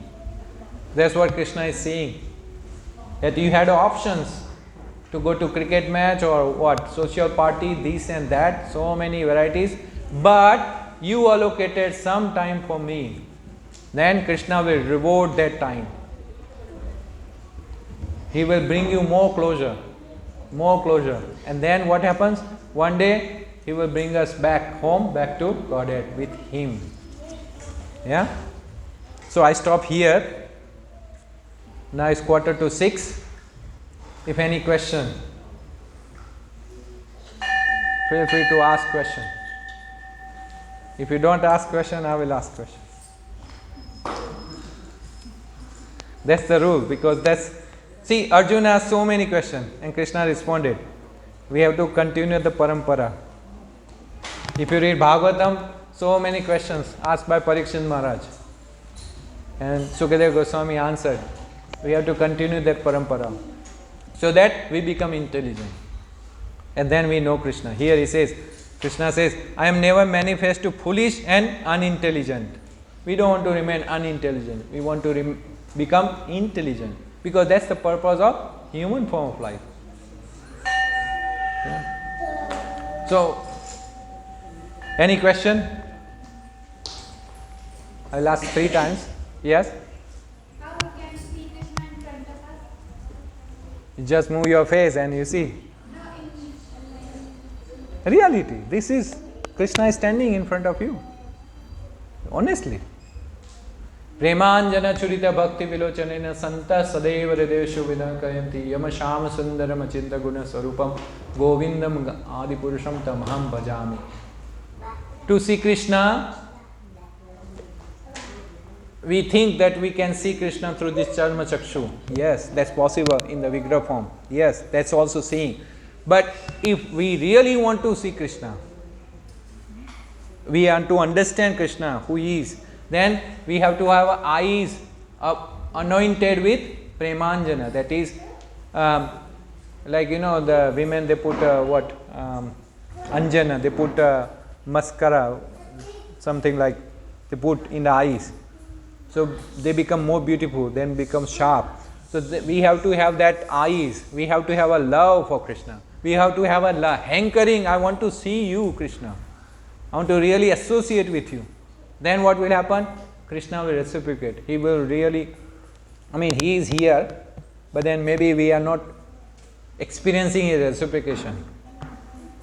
That's what Krishna is saying. That you had options to go to cricket match or what, social party, this and that, so many varieties. But you allocated some time for me. Then Krishna will reward that time. He will bring you more closure. And then what happens? One day, he will bring us back home, back to Godhead with him. Yeah? So I stop here. Now it's 5:45. If any question, feel free to ask question. If you don't ask question, I will ask question. That's the rule, because see, Arjuna asked so many questions and Krishna responded. We have to continue the parampara. If you read Bhagavatam, so many questions asked by Parikshit Maharaj. And Sukadeva Goswami answered. We have to continue that parampara, so that we become intelligent. And then we know Krishna. Here Krishna says, I am never manifest to foolish and unintelligent. We don't want to remain unintelligent. We want to become intelligent. Because that's the purpose of human form of life. Yeah. So, any question? I'll ask 3 times. Yes? How can we see Krishna in front of us? You just move your face and you see. Reality. This is, Krishna is standing in front of you. Honestly. Premanjana churita bhakti vilochanena santa sadeva hrideshu vidakayanti yamasham sundaram achinta guna sarupam govindam adipurusham tamaham bhajami. To see Krishna, we think that we can see Krishna through this charma chakshu. Yes, that's possible in the Vigraha form. Yes, that's also seeing. But if we really want to see Krishna, we want to understand Krishna, who he is, then we have to have eyes anointed with premanjana. That is, like the women, they put anjana, they put mascara, something like they put in the eyes. So they become more beautiful, then become sharp. So we have to have that eyes. We have to have a love for Krishna. We have to have a hankering. I want to see you, Krishna. I want to really associate with you. Then what will happen? Krishna will reciprocate. He will really, he is here, but then maybe we are not experiencing his reciprocation.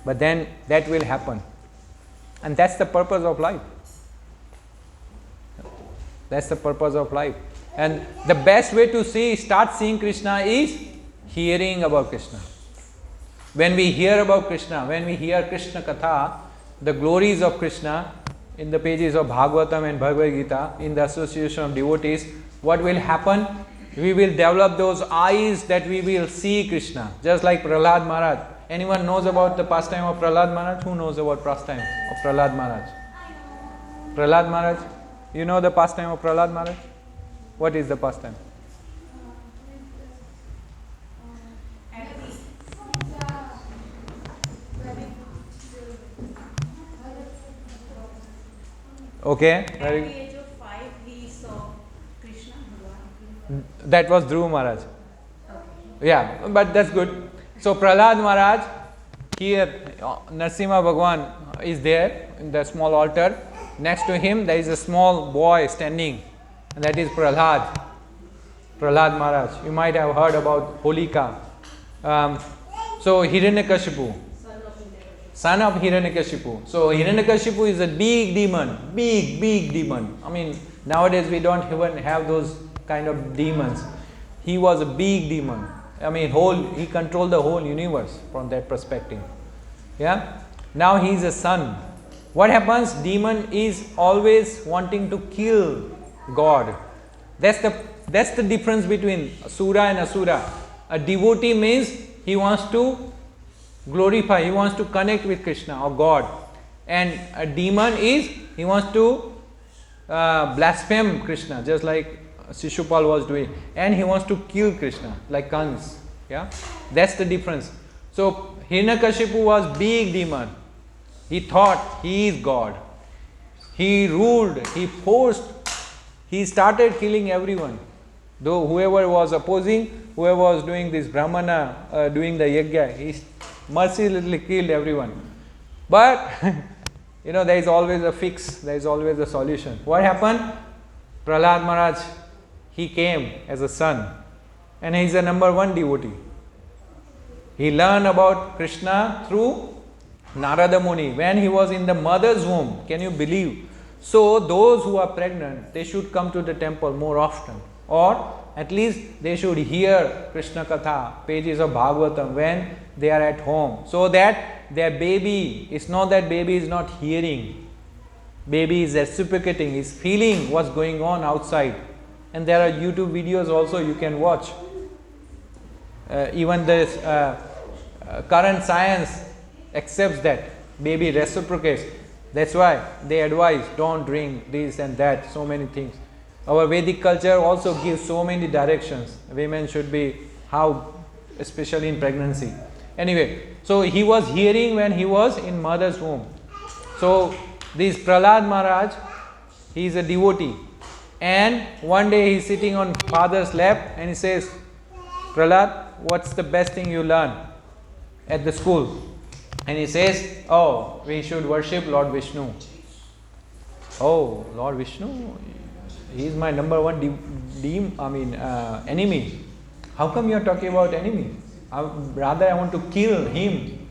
But then that will happen. And that's the purpose of life. That's the purpose of life. And the best way to start seeing Krishna is hearing about Krishna. When we hear about Krishna, when we hear Krishna Katha, the glories of Krishna in the pages of Bhagavatam and Bhagavad Gita, in the association of devotees, what will happen? We will develop those eyes that we will see Krishna. Just like Prahlad Maharaj. Anyone knows about the pastime of Prahlad Maharaj? Who knows about pastime of Prahlad Maharaj? Prahlad Maharaj? You know the pastime of Prahlad Maharaj? What is the pastime? Okay. That was Dhruva Maharaj. Yeah, but that's good. So Prahlad Maharaj, here Narasimha Bhagwan is there in the small altar. Next to him there is a small boy standing, and that is Prahlad. Prahlad Maharaj. You might have heard about Holika. So Hiranyakashipu, son of Hiranyakashipu. So Hiranyakashipu is a big demon, big demon. I mean, nowadays we don't even have those kind of demons. He was a big demon. I mean, he controlled the whole universe from that perspective. Yeah. Now he is a son. What happens? Demon is always wanting to kill God. That's the difference between Asura and Asura. A devotee means he wants to glorify, he wants to connect with Krishna or God. And a demon is, he wants to blaspheme Krishna, just like Shishupal was doing. And he wants to kill Krishna, like Kans. Yeah? That's the difference. So Hiranyakashipu was big demon. He thought he is God. He ruled, he forced, he started killing everyone. Though whoever was opposing, whoever was doing this Brahmana, doing the yajna, he mercilessly killed everyone. But, there is always a fix, there is always a solution. What happened? Prahlad Maharaj, he came as a son, and he is a number one devotee. He learned about Krishna through Narada Muni when he was in the mother's womb. Can you believe? So those who are pregnant, they should come to the temple more often, or at least they should hear Krishna Katha, pages of Bhagavatam when they are at home, so that their baby, it's not that baby is not hearing, baby is reciprocating, is feeling what's going on outside. And there are YouTube videos also you can watch. Even this current science accepts that baby reciprocates. That's why they advise don't drink this and that, so many things. Our Vedic culture also gives so many directions. Women should be how, especially in pregnancy. Anyway, so he was hearing when he was in mother's womb. So this Prahlad Maharaj, he is a devotee. And one day he is sitting on father's lap and he says, Prahlad, what's the best thing you learn at the school? And he says, oh, we should worship Lord Vishnu. Oh, Lord Vishnu, he is my number one enemy. How come you are talking about enemy? Rather I want to kill him.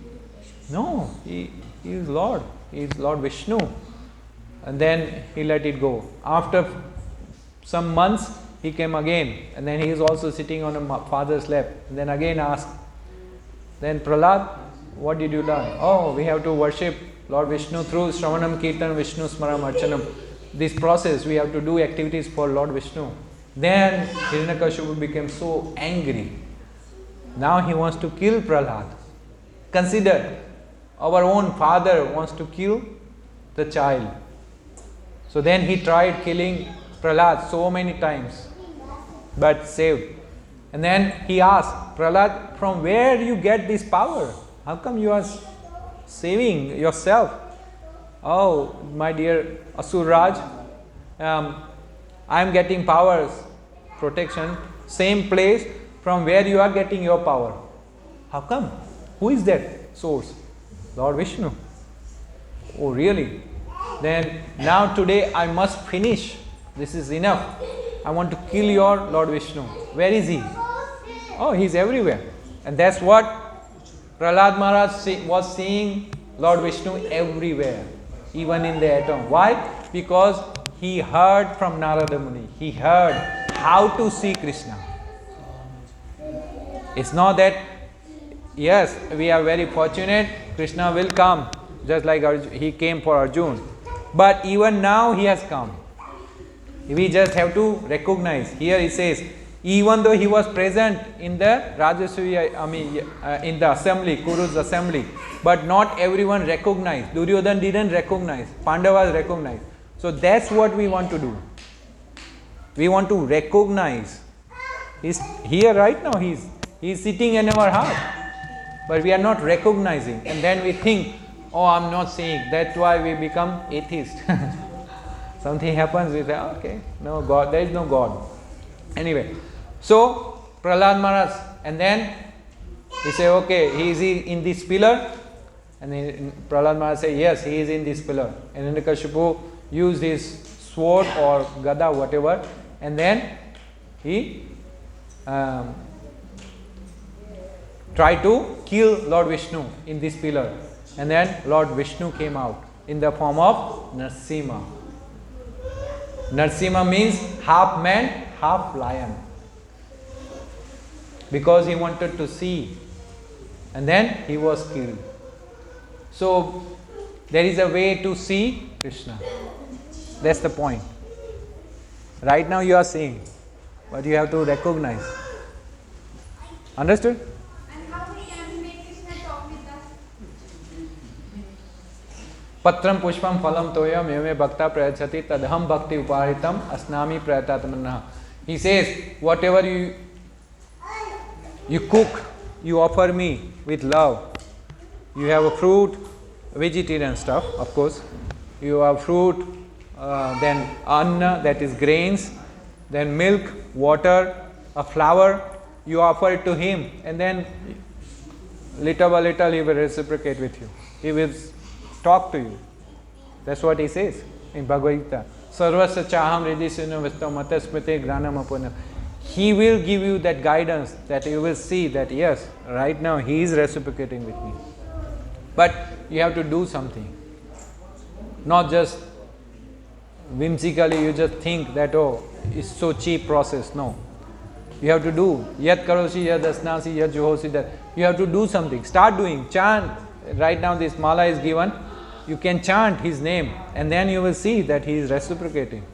No, he is Lord. He is Lord Vishnu. And then he let it go. After some months, he came again. And then he is also sitting on a father's lap. And then again asked, then Prahlad, what did you learn? Oh, we have to worship Lord Vishnu through Shravanam, Kirtan, Vishnu, Smaram, Archanam. This process, we have to do activities for Lord Vishnu. Then Hiranyakashipu became so angry. Now he wants to kill Prahlad. Consider, our own father wants to kill the child. So then he tried killing Prahlad so many times, but saved. And then he asked, Prahlad, from where do you get this power? How come you are saving yourself? Oh, my dear Asuraj, I am getting powers, protection, same place from where you are getting your power. How come? Who is that source? Lord Vishnu. Oh, really? Then now today I must finish. This is enough. I want to kill your Lord Vishnu. Where is he? Oh, he is everywhere. And that's what Prahlad Maharaj was seeing Lord Vishnu everywhere, even in the atom. Why? Because he heard from Narada Muni. He heard how to see Krishna. It's not that, yes, we are very fortunate, Krishna will come, just like he came for Arjuna. But even now he has come. We just have to recognize. Here he says, even though he was present in the Rajasuya, in the assembly, Kuru's assembly, but not everyone recognized. Duryodhan didn't recognize. Pandavas recognized. So that's what we want to do. We want to recognize. He's here right now. He's sitting in our heart. But we are not recognizing. And then we think, oh, I'm not seeing. That's why we become atheist. Something happens, we say, okay, no God, there is no God. Anyway, so Prahlad Maharaj, and then he say, okay, he is in this pillar. And then Prahlad Maharaj say, yes, he is in this pillar. And Hiranyakashipu used his sword or gada, whatever, and then he tried to kill Lord Vishnu in this pillar. And then Lord Vishnu came out in the form of Narsimha. Narsimha means half man, half lion. Because he wanted to see. And then he was killed. So there is a way to see Krishna. That's the point. Right now you are seeing, but you have to recognize. Understood? And how can we make Krishna talk with us? Patram pushpam phalam toyam yame bhakta prayachati tadham bhakti uparitam asnami prayatatmanah. He says, whatever you cook, you offer me with love. You have a fruit, vegetarian stuff, of course. You have fruit, then anna, that is grains, then milk, water, a flower. You offer it to him, and then little by little he will reciprocate with you. He will talk to you. That's what he says in Bhagavad Gita. Sarvasya chaham hridisino vistam matasmite granam apuna. He will give you that guidance that you will see that yes, right now he is reciprocating with me. But you have to do something. Not just whimsically you just think that, oh, it's so cheap process. No. You have to do. Yat karosi, yat asnasi, yat juhosi, that. You have to do something. Start doing. Chant. Right now this mala is given. You can chant his name and then you will see that he is reciprocating.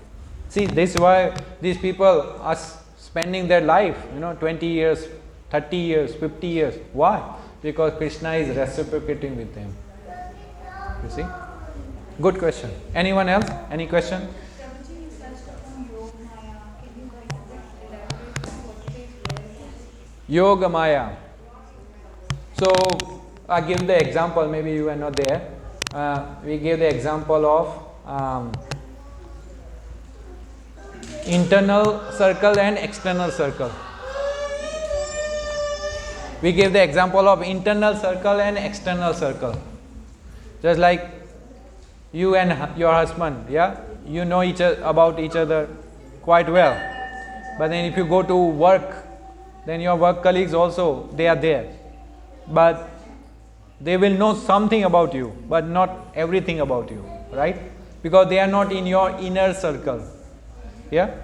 See, this is why these people are spending their life, 20 years, 30 years, 50 years. Why? Because Krishna is reciprocating with them. You see? Good question. Anyone else? Any question? Prabhuji, you touched upon Yoga Maya. Can you elaborate on what it is? Yoga Maya. So, I give the example, maybe you were not there. We gave the example of internal circle and external circle. We gave the example of internal circle and external circle. Just like you and your husband, yeah, you know about each other quite well. But then if you go to work, then your work colleagues also, they are there. But they will know something about you, but not everything about you, right? Because they are not in your inner circle. Yeah?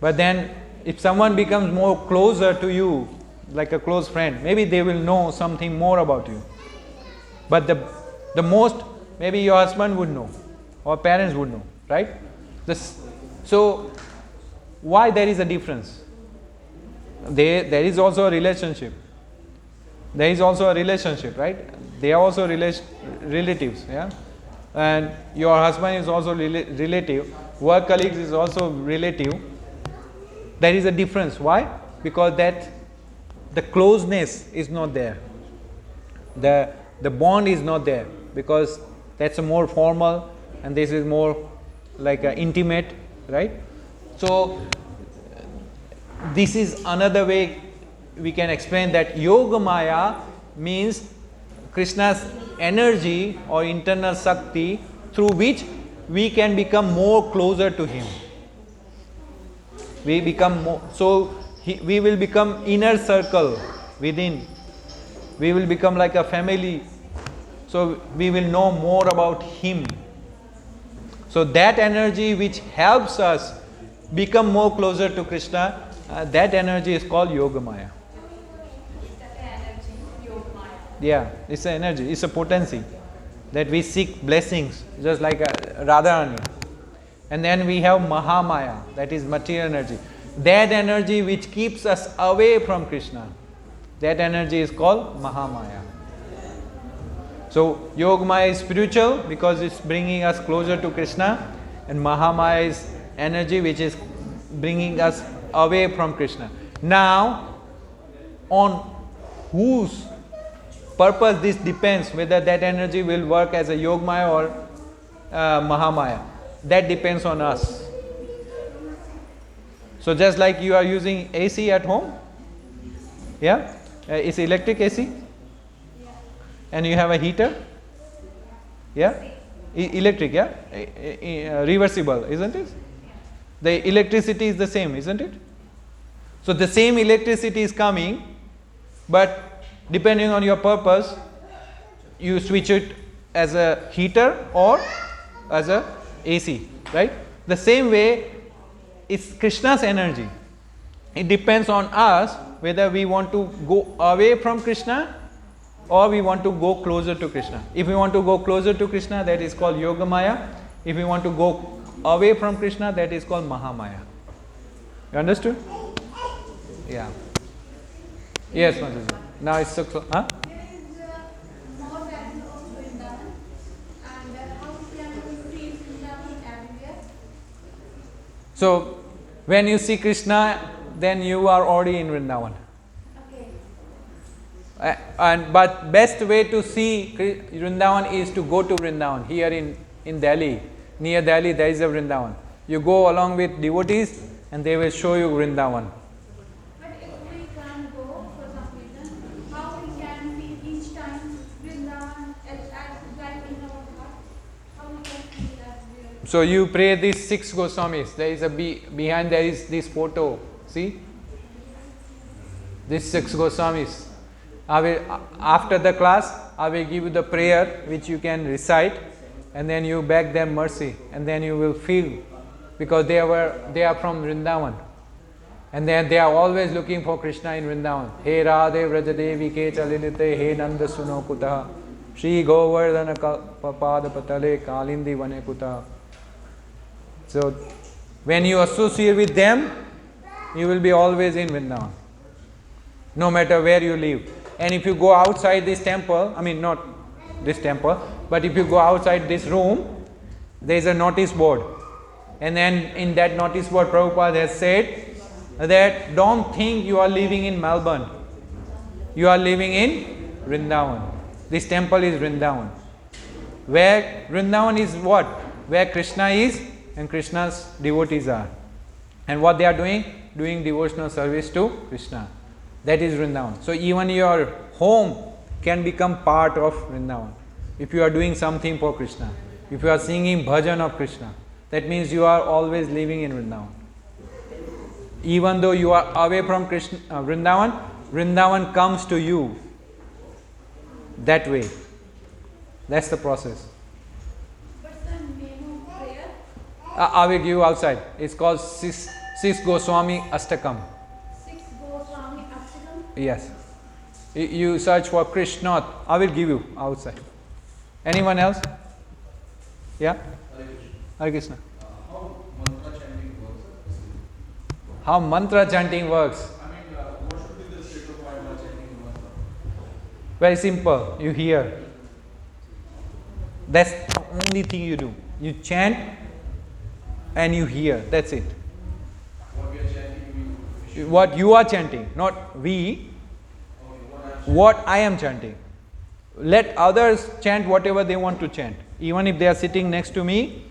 But then if someone becomes more closer to you, like a close friend, maybe they will know something more about you. But the most, maybe your husband would know, or parents would know, right? So, why there is a difference? There is also a relationship. There is also a relationship, right? They are also relatives, yeah? And your husband is also relative. Work colleagues is also relative. There is a difference. Why? Because the closeness is not there. The bond is not there, because that's a more formal and this is more like a intimate, right? So this is another way we can explain that Yoga Maya means Krishna's energy or internal Shakti through which we can become more closer to him. We become more, we will become inner circle within. We will become like a family. So we will know more about him. So that energy which helps us become more closer to Krishna, that energy is called Yoga Maya. Yeah, it's an energy, it's a potency that we seek blessings, just like Radharani. And then we have Mahamaya, that is material energy. That energy which keeps us away from Krishna, that energy is called Mahamaya. So Yogamaya is spiritual because it's bringing us closer to Krishna, and Mahamaya is energy which is bringing us away from Krishna. Now, on whose purpose this depends, whether that energy will work as a Yogamaya or Mahamaya. That depends on us. So just like you are using AC at home, yeah, it's electric AC, and you have a heater, yeah, electric, yeah, reversible, isn't it? The electricity is the same, isn't it? So the same electricity is coming, but depending on your purpose, you switch it as a heater or as a AC, right? The same way, it's Krishna's energy. It depends on us whether we want to go away from Krishna or we want to go closer to Krishna. If we want to go closer to Krishna, that is called Yogamaya. If we want to go away from Krishna, that is called Mahamaya. You understood? Yeah. Yes, Mataji. Now it's so close. Huh? There is more value of Vrindavan, and how can we see Vrindavan everywhere? So, when you see Krishna, then you are already in Vrindavan. Okay. But best way to see Vrindavan is to go to Vrindavan. Here in Delhi, near Delhi, there is a Vrindavan. You go along with devotees and they will show you Vrindavan. But if we can't go for some reason, how we can see each time Vrindavan as right in our heart? How we can see that real? So you pray these 6 Goswamis. There is behind there is this photo. See? These 6 Goswamis. After the class, I will give you the prayer which you can recite, and then you beg them mercy, and then you will feel, because they are from Vrindavan, and then they are always looking for Krishna in Vrindavan. He Radhe Vrajadevi ke chalinite he Nanda suno kutaha Shri Govardhana pada patale kalindi vane kutaha. So when you associate with them, you will be always in Vrindavan, no matter where you live. And if you go outside this temple, I mean not this temple, but if you go outside this room, there is a notice board. And then in that notice board, Prabhupada has said that don't think you are living in Melbourne. You are living in Vrindavan. This temple is Vrindavan. Where Vrindavan is what? Where Krishna is and Krishna's devotees are. And what they are doing? Doing devotional service to Krishna. That is Vrindavan. So even your home can become part of Vrindavan. If you are doing something for Krishna, if you are singing bhajan of Krishna, that means you are always living in Vrindavan. Even though you are away from Krishna, Vrindavan, Vrindavan comes to you that way. That's the process. What's the name of prayer? I will give you outside. It's called Sis Goswami Astakam. 6 Goswami Ashtakam? Yes. You search for Krishna. I will give you outside. Anyone else? Yeah? Hare Krishna. How mantra chanting works? I mean, what should be the state of mind while chanting mantra? Very simple. You hear. That's the only thing you do. You chant and you hear. That's it. What we are chanting, we should. What you are chanting, not we. Okay, What I am chanting. Let others chant whatever they want to chant. Even if they are sitting next to me,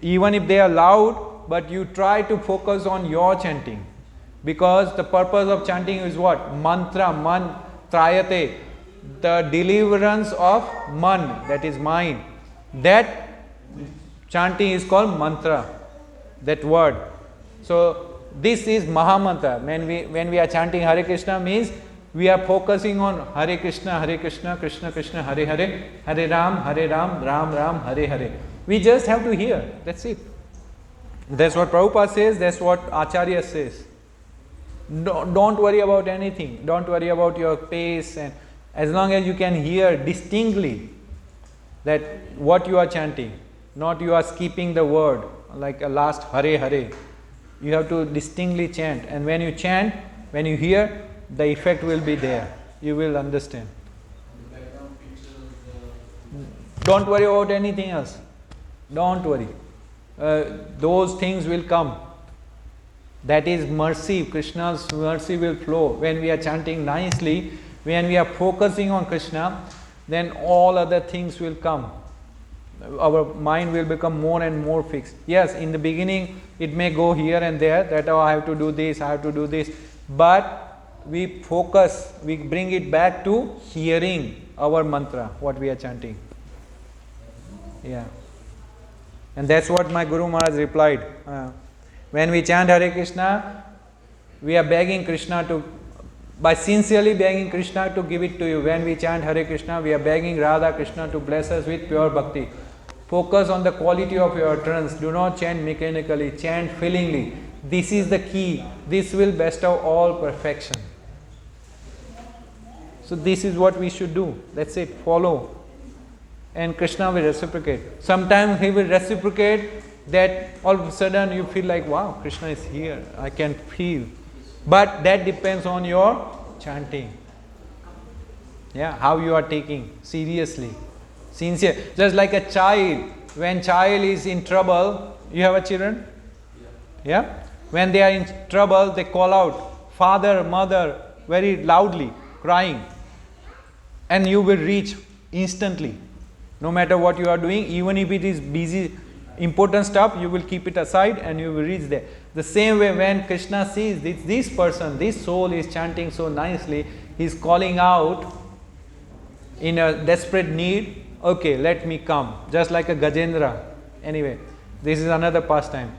even if they are loud, but you try to focus on your chanting. Because the purpose of chanting is what? Mantra, man, trayate. The deliverance of man, that is mind. That chanting is called mantra, that word. So this is Mahamantra. When we are chanting Hare Krishna, means we are focusing on Hare Krishna, Krishna Krishna, Hare Hare, Hare Ram, Ram Ram, Hare Hare. We just have to hear. That's it. That's what Prabhupada says. That's what Acharya says. Don't worry about anything. Don't worry about your pace, and as long as you can hear distinctly that what you are chanting, not you are skipping the word like a last Hare Hare. You have to distinctly chant, and when you chant, when you hear, the effect will be there. You will understand. The background picture, Don't worry about anything else. Don't worry. Those things will come. That is mercy. Krishna's mercy will flow. When we are chanting nicely, when we are focusing on Krishna, then all other things will come. our mind will become more and more fixed. Yes, in the beginning it may go here and there, that oh, I have to do this, I have to do this, but we focus, we bring it back to hearing our mantra, what we are chanting. Yeah. And that's what my Guru Maharaj replied. When we chant Hare Krishna, we are begging Krishna to, by sincerely begging Krishna to give it to you. When we chant Hare Krishna, we are begging Radha Krishna to bless us with pure bhakti. Focus on the quality of your utterance. Do not chant mechanically, chant feelingly. This is the key. This will bestow all perfection. So this is what we should do. That's it. Follow. And Krishna will reciprocate. Sometimes he will reciprocate that all of a sudden you feel like, wow, Krishna is here. I can feel. But that depends on your chanting. Yeah, how you are taking seriously. Sincere. Just like a child. When child is in trouble, you have a children? Yeah? When they are in trouble, they call out, father, mother, very loudly, crying. And you will reach instantly. No matter what you are doing, even if it is busy, important stuff, you will keep it aside and you will reach there. The same way when Krishna sees this person, this soul is chanting so nicely, he is calling out in a desperate need, okay, let me come. Just like a Gajendra. Anyway, this is another pastime.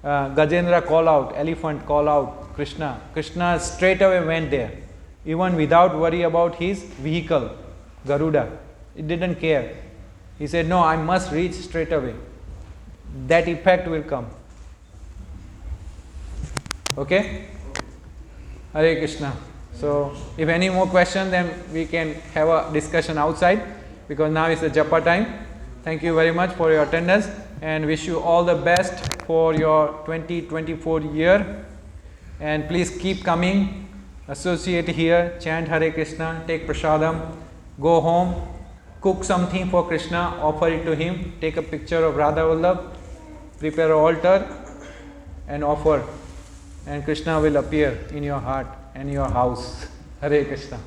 Gajendra call out, elephant call out, Krishna. Krishna straight away went there. Even without worry about his vehicle, Garuda. He didn't care. He said, no, I must reach straight away. That effect will come. Okay? Hare Krishna. So, if any more questions, then we can have a discussion outside, because now is the japa time. Thank you very much for your attendance and wish you all the best for your 2024 year. And please keep coming, associate here, chant Hare Krishna, take prasadam, go home, cook something for Krishna, offer it to him, take a picture of Radha Vallabh, prepare an altar and offer, and Krishna will appear in your heart and your house. Hare Krishna.